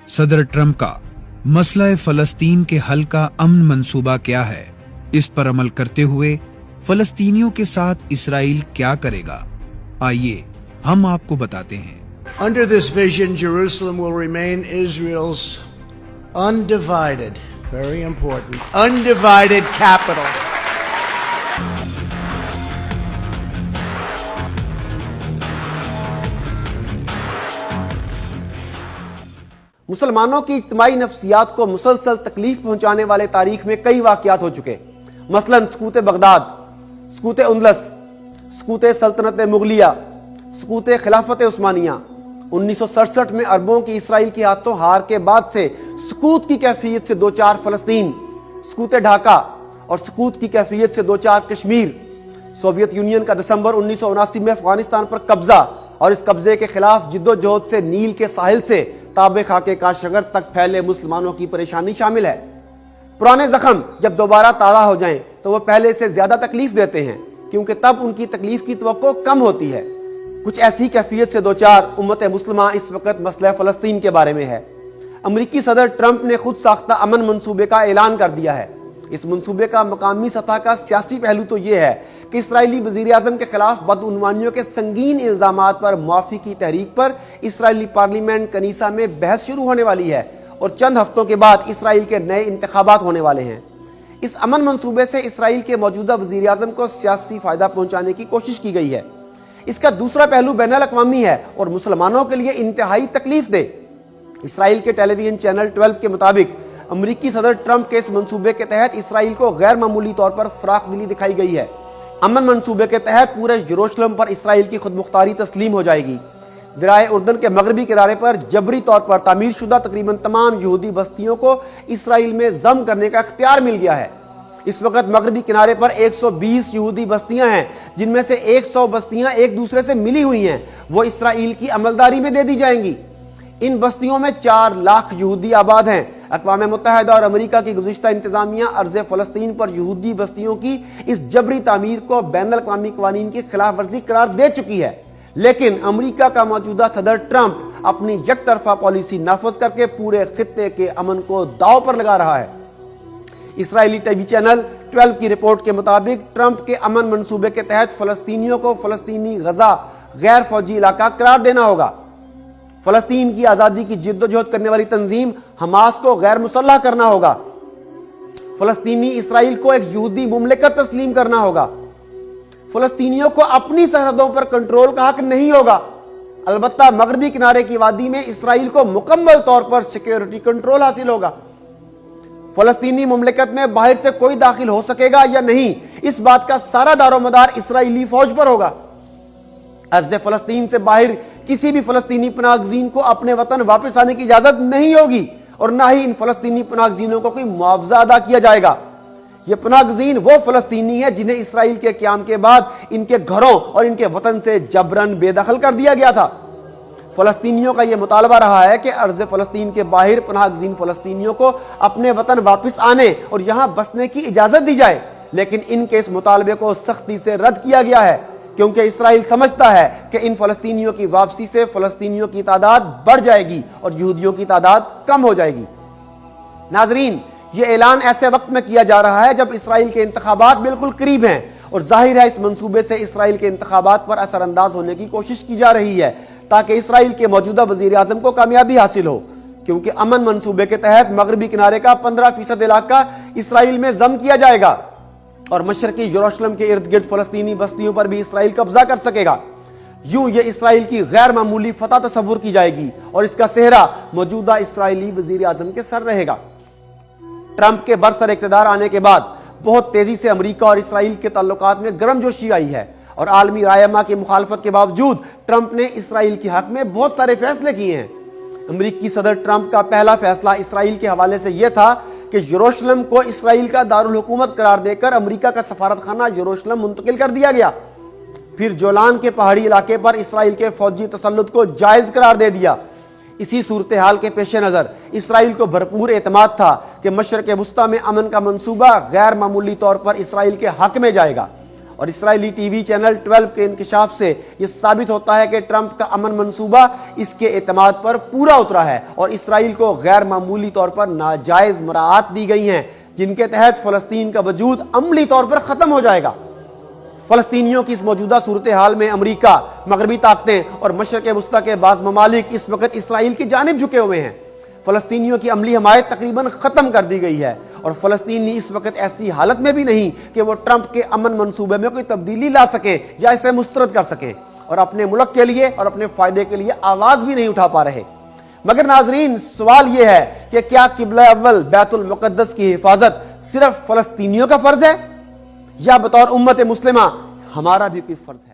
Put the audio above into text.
सदर ट्रंप का मसला फलस्तीन के हल का अमन मंसूबा क्या है, इस पर अमल करते हुए फलस्तीनियों के साथ इसराइल क्या करेगा, आइए हम आपको बताते हैं। Under this vision, Jerusalem will remain Israel's undivided, very important, undivided capital. मुसलमानों की इज्तिमाई नफ्सियात को मुसलसल तकलीफ पहुंचाने वाले तारीख में कई वाक़यात हो चुके, मसलन सकूत बगदाद, सकूत उंदलस, सकूत सल्तनत मुगलिया, सकूत खिलाफत उस्मानिया। 1967 में अरबों की इसराइल के हाथों हार के बाद से सकूत की कैफियत से दो चार फलस्तीन, सकूत ढाका और सकूत की कैफियत से दो चार कश्मीर। सोवियत यूनियन का दिसंबर 1979 में अफगानिस्तान पर कब्जा और इस कब्जे के खिलाफ जिद्दोजहद से नील के साहिल से ताबे खाके काशगर तक फैले मुसलमानों की परेशानी शामिल है। पुराने जख्म जब दोबारा ताज़ा हो जाएं तो वो पहले से ज्यादा तकलीफ देते हैं, क्योंकि तब उनकी तकलीफ की तवक्को कम होती है। कुछ ऐसी कैफियत से दो चार उम्मत मुस्लिमा इस वक्त मसला फ़लस्तीन के बारे में है। अमरीकी सदर ट्रंप ने खुद साख्ता अमन मंसूबे का ऐलान कर दिया है। इस मंसूबे का मकामी सतह का सियासी पहलू तो ये है कि इसराइली वज़ीर-ए-आज़म के खिलाफ बदउनवानियों के संगीन इल्ज़ामात पर मुआफ़ी की तहरीक पर इसराइली पार्लियामेंट कनीसा में बहस शुरू होने वाली है और चंद हफ्तों के बाद इसराइल के नए इंतखाबात होने वाले हैं। इस अमन मंसूबे से इसराइल के मौजूदा वज़ीर-ए-आज़म को सियासी फ़ायदा पहुँचाने की कोशिश की गई है। इसका दूसरा पहलू बैनुल-अक़वामी है और मुसलमानों के लिए इंतहाई तकलीफ दे। इसराइल के टेलीविजन चैनल 12 के मुताबिक अमरीकी सदर ट्रंप के इस मंसूबे के तहत इसराइल को गैर मामूली तौर पर फराख दिली दिखाई गई है। अमन मंसूबे के तहत पूरे यरूशलेम पर इसराइल की खुद मुख्तारी तस्लीम हो जाएगी। दरियाए उर्दन के मगरबी किनारे पर जबरी तौर पर तामीर शुदा तकरीबन तमाम यहूदी बस्तियों को इसराइल में जम करने का इख्तियार मिल गया है। इस वक्त मगरबी किनारे पर 120 यहूदी बस्तियां हैं, जिनमें से 100 बस्तियां एक दूसरे से मिली हुई हैं। वो इसराइल की अमलदारी में दे दी जाएंगी। इन बस्तियों में 4 लाख यहूदी आबाद हैं। अक़वाम मुत्तहिदा और अमेरिका की गुज़िश्ता इंतज़ामिया अर्ज़ फ़लस्तीन पर यहूदी बस्तियों की इस जबरी तामीर को बैनुल-अक़वामी क़वानीन की खिलाफ वर्जी करार दे चुकी है, लेकिन अमेरिका का मौजूदा सदर ट्रंप अपनी यकतरफा पॉलिसी नाफज करके पूरे खित्ते के अमन को दांव पर लगा रहा है। इसराइली टीवी चैनल 12 की रिपोर्ट के मुताबिक ट्रंप के अमन मंसूबे के तहत फ़लस्तीनियों को फ़लस्तीनी गजा गैर फौजी इलाका करार देना होगा। फ़लस्तीन की आज़ादी की जिद्दोजहद करने वाली तंजीम हमास को गैर मुसल्लह करना होगा। फ़लस्तीनी इसराइल को एक यहूदी मुमलिकत तस्लीम करना होगा। फ़लस्तीनियों को अपनी सरहदों पर कंट्रोल का हक नहीं होगा। अलबत्ता मगरबी किनारे की वादी में इसराइल को मुकम्मल तौर पर सिक्योरिटी कंट्रोल हासिल होगा। फ़लस्तीनी मुमलिकत में बाहर से कोई दाखिल हो सकेगा या नहीं, इस बात का सारा दारोमदार इसराइली फौज पर होगा। अर्ज़ फ़लस्तीन से बाहर किसी भी फ़लस्तीनी पनाहगज़ीन को अपने वतन वापस आने की इजाज़त नहीं होगी और ना ही इन फ़लस्तीनी पनाहगज़ीनों को कोई मुआवजा अदा किया जाएगा। ये पनाहगज़ीन वो फ़लस्तीनी है जिन्हें इसराइल के क़याम के बाद इनके घरों और इनके वतन से जबरन बेदखल कर दिया गया था। फ़लस्तीनियों का यह मुतालबा रहा है कि अर्ज़ फ़लस्तीन के बाहर पनाहगज़ीन फ़लस्तीनियों को अपने वतन वापस आने और यहाँ बसने की इजाज़त दी जाए, लेकिन इनके इस मुतालबे को सख्ती से रद्द किया गया है, क्योंकि इसराइल समझता है कि इन फ़लस्तीनियों की वापसी से फ़लस्तीनियों की तादाद बढ़ जाएगी और यहूदियों की तादाद कम हो जाएगी। नाज़रीन, ये ऐलान ऐसे वक्त में किया जा रहा है जब इसराइल के इंतखाबात बिल्कुल करीब हैं और जाहिर है इस मंसूबे से इसराइल के इंतखाबात पर असरअंदाज होने की कोशिश की जा रही है ताकि इसराइल के मौजूदा वज़ीर-ए-आज़म को कामयाबी हासिल हो, क्योंकि अमन मंसूबे के तहत मगरबी किनारे का 15% इलाका इसराइल में जम किया जाएगा और मशरकी यरूशलेम के इर्द गिर्द फ़लस्तीनी बस्तियों पर भी इसराइल कब्जा कर सकेगा। यूं ये इसराइल की गैर मामूली फतह तस्वुर की जाएगी और इसका सेहरा मौजूदा इसराइली वज़ीर-ए-आज़म के सर रहेगा। ट्रंप के बरसर इक़्तिदार आने के बाद बहुत तेजी से अमेरिका और इसराइल के ताल्लुकात में गर्मजोशी आई है और आलमी रायमा की मुखालफत के बावजूद ट्रंप ने इसराइल के हक में बहुत सारे फैसले किए हैं। अमेरिकी सदर ट्रंप का पहला फैसला इसराइल के हवाले से यह था कि यरूशलेम को इसराइल का दारुल हुकूमत करार देकर अमेरिका का सफारतखाना यरूशलेम मुंतकिल कर दिया गया। फिर जोलान के पहाड़ी इलाके पर इसराइल के फौजी तसल्लुत को जायज करार दे दिया। इसी सूरत हाल के पेश नज़र इसराइल को भरपूर एतमाद था कि मशरक़ वस्ता में अमन का मंसूबा गैर मामूली तौर पर इसराइल के हक में जाएगा اور اسرائیلی ٹی وی چینل 12 کے انکشاف سے یہ ثابت ہوتا ہے کہ ٹرمپ کا امن منصوبہ اس کے اعتماد پر پورا اترا ہے اور اسرائیل کو غیر معمولی طور پر ناجائز مراعات دی گئی ہیں جن کے تحت فلسطین کا وجود عملی طور پر ختم ہو جائے گا۔ فلسطینیوں کی اس موجودہ صورتحال میں امریکہ، مغربی طاقتیں اور مشرق وسطیٰ کے بعض ممالک اس وقت اسرائیل کی جانب جھکے ہوئے ہیں۔ فلسطینیوں کی عملی حمایت تقریباً ختم کر دی گئی ہے اور فلسطینی اس وقت ایسی حالت میں بھی نہیں کہ وہ ٹرمپ کے امن منصوبے میں کوئی تبدیلی لا سکیں یا اسے مسترد کر سکیں، اور اپنے ملک کے لیے اور اپنے فائدے کے لیے آواز بھی نہیں اٹھا پا رہے۔ مگر ناظرین، سوال یہ ہے کہ کیا قبلہ اول بیت المقدس کی حفاظت صرف فلسطینیوں کا فرض ہے یا بطور امت مسلمہ ہمارا بھی کوئی فرض ہے؟